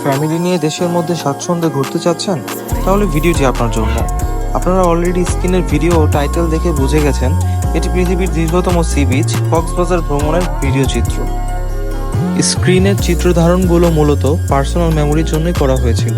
Family নিয়ে দেশের মধ্যে স্বাচ্ছন্দ্যে ঘুরতে চাচ্ছেন? তাহলে ভিডিওটি আপনার জন্য। আপনারা অলরেডি স্ক্রিনের ভিডিও ও টাইটেল দেখে বুঝে গেছেন এটি পৃথিবীর দীর্ঘতম সি বিচ কক্সবাজার ভ্রমণের ভিডিও চিত্র। স্ক্রিনের চিত্র ধারণগুলো মূলত পার্সোনাল মেমোরির জন্যই করা হয়েছিল।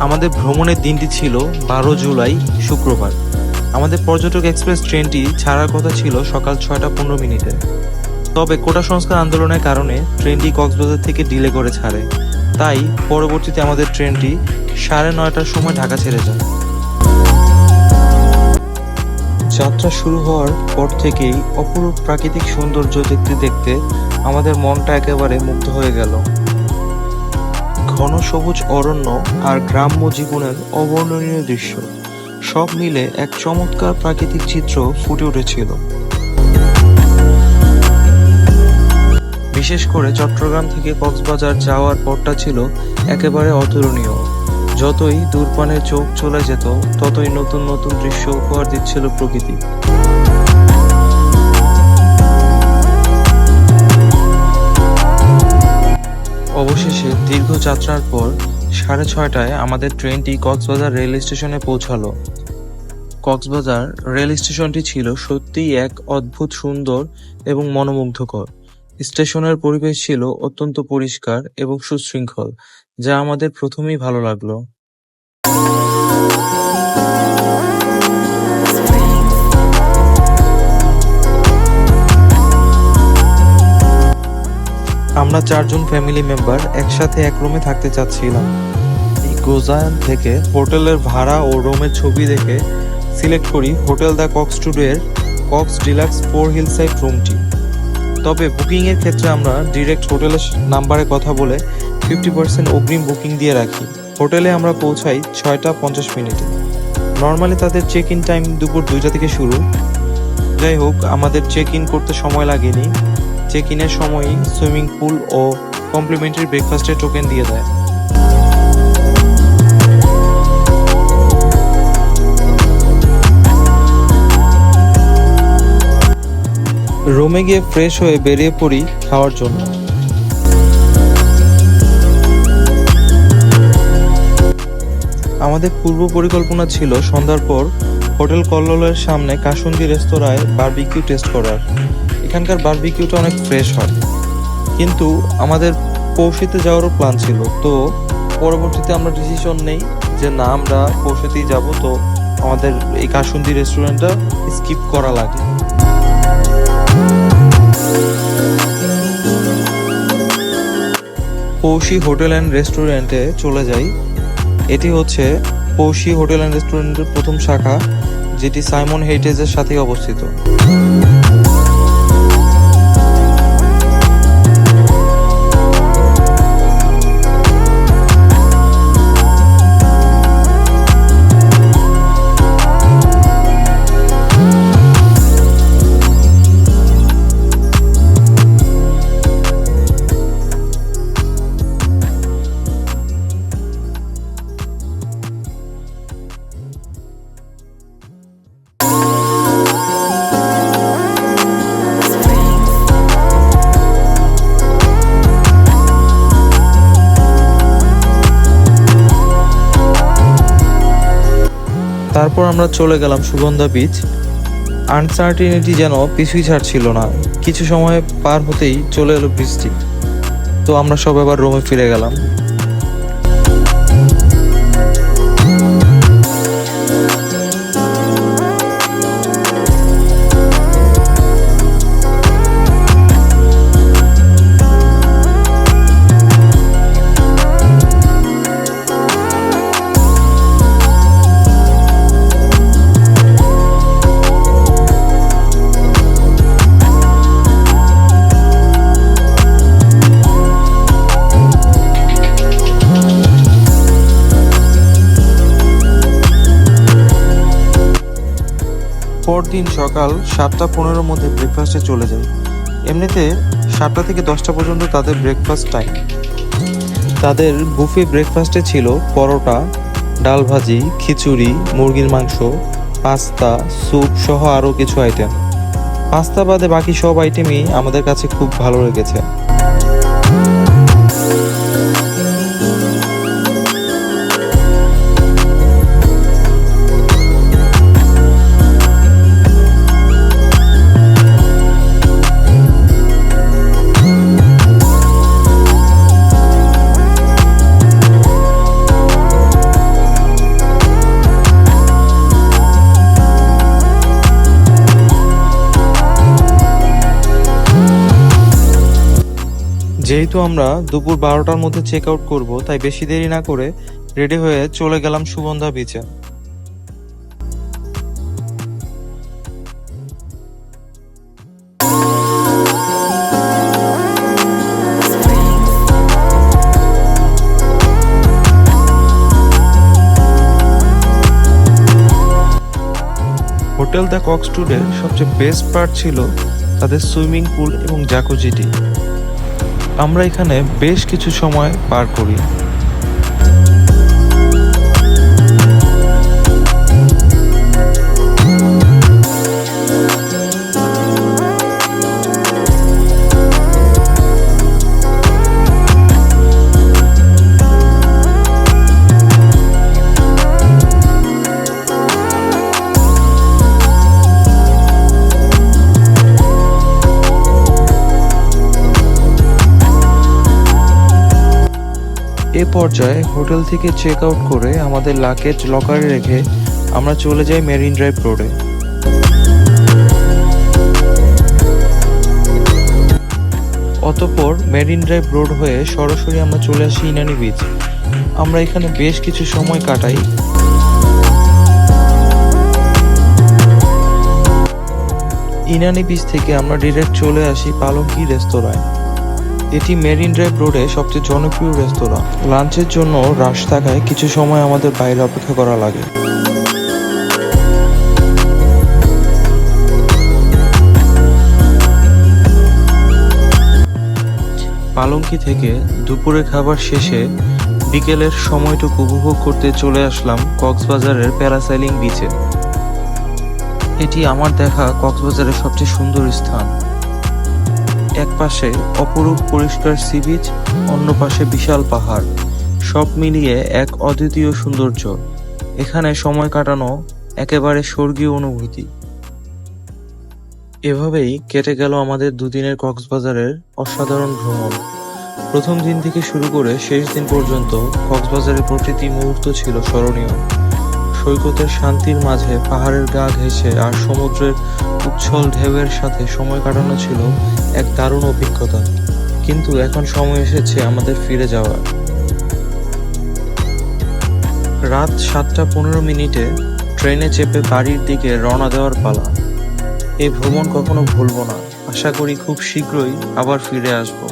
আমাদের ভ্রমণের দিনটি ছিল 12 জুলাই শুক্রবার। আমাদের পর্যটক এক্সপ্রেস ট্রেনটি ছাড়ার কথা ছিল সকাল 6:15। তবে কোটা সংস্কার আন্দোলনের কারণে ট্রেনটি কক্সবাজার থেকে ডিলে করে ছাড়ে, তাই পরবর্তীতে আমাদের ট্রেনটি 9:30টার সময় ঢাকা ছেড়ে যায়। যাত্রা শুরু হওয়ার পর থেকেই অপরূপ প্রাকৃতিক সৌন্দর্য দেখতে দেখতে আমাদের মনটা একেবারে মুগ্ধ হয়ে গেল। ঘন সবুজ অরণ্য আর গ্রাম্য জীবনের অবর্ণনীয় দৃশ্য সব মিলে এক চমৎকার প্রাকৃতিক চিত্র ফুটে উঠেছিল। বিশেষ করে চট্টগ্রাম থেকে কক্সবাজার যাওয়ার পথটা ছিল একেবারে অতুলনীয়। যতই দূরপানে চোখ চলে যেত ততই নতুন নতুন দৃশ্য উপহার দিচ্ছিল প্রকৃতি। অবশেষে দীর্ঘ যাত্রার পর 6:30টায় আমাদের ট্রেনটি কক্সবাজার রেল স্টেশনে পৌঁছালো। কক্সবাজার রেল স্টেশনটি ছিল সত্যিই এক অদ্ভুত সুন্দর এবং মনোমুগ্ধকর। স্টেশনের পরিবেশ ছিল অত্যন্ত পরিষ্কার এবং সুশৃঙ্খল, যা আমাদের প্রথমেই ভালো লাগলো। আমরা 4 জন ফ্যামিলি মেম্বার একসাথে এক রুমে থাকতে চাচ্ছিলাম। এই গোজায়ান থেকে হোটেলের ভাড়া ও রুমের ছবি দেখে সিলেক্ট করি হোটেল দ্য কক্স টুডের কক্স ডিলাক্স 4 হিলসাইড রুমটি। তবে বুকিংয়ের ক্ষেত্রে আমরা ডিরেক্ট হোটেলের নাম্বারে কথা বলে 50% অগ্রিম বুকিং দিয়ে রাখি। হোটেলে আমরা পৌঁছাই 6:50। নর্মালি তাদের চেক ইন টাইম দুপুর 2টা থেকে শুরু। যাই হোক, আমাদের চেক ইন করতে সময় লাগেনি। চেক ইনের সময়ই সুইমিং পুল ও কমপ্লিমেন্টারি ব্রেকফাস্টের টোকেন দিয়ে দেয়। রুমে গিয়ে ফ্রেশ হয়ে বেরিয়ে পড়ি খাওয়ার জন্য। আমাদের পূর্ব পরিকল্পনা ছিল সন্ধ্যার পর হোটেল কল্লোলের সামনে কাসুন্দি রেস্তোরাঁয় বারবিকিউ টেস্ট করার। এখানকার বারবিকিউটা অনেক ফ্রেশ হয়, কিন্তু আমাদের পৌষিতে যাওয়ারও প্ল্যান ছিল। তো পরবর্তীতে আমরা ডিসিশন নেই যে না, আমরা পৌষিতেই যাব। তো আমাদের এই কাসুন্দি রেস্টুরেন্টটা স্কিপ করা লাগে। পৌষি হোটেল অ্যান্ড রেস্টুরেন্টে চলে যাই। এটি হচ্ছে পৌষি হোটেল অ্যান্ড রেস্টুরেন্টের প্রথম শাখা, যেটি সাইমন হেরিটেজের সাথেই অবস্থিত। তারপর আমরা চলে গেলাম সুগন্ধা বিচ। আনসার্টিনিটি যেন পিছুই ছাড়ছিল না। কিছু সময় পার হতেই চলে এলো বৃষ্টি। তো আমরা সব আবার রুমে ফিরে গেলাম। দিন সকাল 7:15-র মধ্যে ব্রেকফাস্টে চলে যাই। এমনিতে 7টা থেকে 10টা পর্যন্ত তাদের ব্রেকফাস্ট টাইম। তাদের বুফে ব্রেকফাস্টে ছিল পরোটা, ডাল ভাজি, খিচুড়ি, মুরগির মাংস, পাস্তা, স্যুপ সহ আরও কিছু আইটেম। পাস্তা বাদে বাকি সব আইটেমই আমাদের কাছে খুব ভালো লেগেছে। যেহেতু আমরা দুপুর 12টার মধ্যে চেক আউট করবো, তাই বেশি দেরি না করে রেডি হয়ে চলে গেলাম সুগন্ধা বিচে। হোটেল দ্য কক্সটুডের সবচেয়ে বেস্ট পার্ট ছিল তাদের সুইমিং পুল এবং জাকুজিটি। আমরা এখানে বেশ কিছু সময় পার করি। এ পর্যায়ে হোটেল থেকে চেক আউট করে আমাদের লাগেজ লকারে রেখে আমরা চলে যাই মেরিন ড্রাইভ রোডে। অতঃপর মেরিন ড্রাইভ রোড হয়ে সরাসরি আমরা চলে আসি ইনানি বিচ। আমরা এখানে বেশ কিছু সময় কাটাই। ইনানি বিচ থেকে আমরা ডিরেক্ট চলে আসি পালঙ্কি রেস্তোরাঁয়। এটি মেরিন ড্রাইভ রোডে সবচেয়ে জনপ্রিয় রেস্তোরাঁ। লাঞ্চের জন্য রাশ থাকায় কিছু সময় আমাদের বাইরে অপেক্ষা করা লাগে। পালঙ্কি থেকে দুপুরে খাবার শেষে বিকেলের সময়টুকু উপভোগ করতে চলে আসলাম কক্সবাজারের প্যারাসাইলিং বিচে। এটি আমার দেখা কক্সবাজারের সবচেয়ে সুন্দর স্থান। এক পাশে অপরূপ পরিষ্কার সি বিচ, অন্য পাশে বিশাল পাহাড়, সব মিলিয়ে এক অদ্বিতীয় সৌন্দর্য। এখানে সময় কাটানো একেবারে স্বর্গীয় অনুভূতি। এভাবেই কেটে গেল আমাদের দুদিনের কক্সবাজারের অসাধারণ ভ্রমণ। প্রথম দিন থেকে শুরু করে শেষ দিন পর্যন্ত কক্সবাজারের প্রতিটি মুহূর্ত ছিল স্মরণীয়। সৈকতের শান্তির মাঝে পাহাড়ের গা ঘেঁষে আর সমুদ্রের উচ্ছল ঢেউয়ের সাথে সময় কাটানো ছিল এক দারুণ অভিজ্ঞতা। কিন্তু এখন সময় এসেছে আমাদের ফিরে যাওয়ার। রাত 7:15 ট্রেনে চেপে বাড়ির দিকে রওনা দেওয়ার পালা। এই ভ্রমণ কখনো ভুলবো না। আশা করি খুব শীঘ্রই আবার ফিরে আসবো।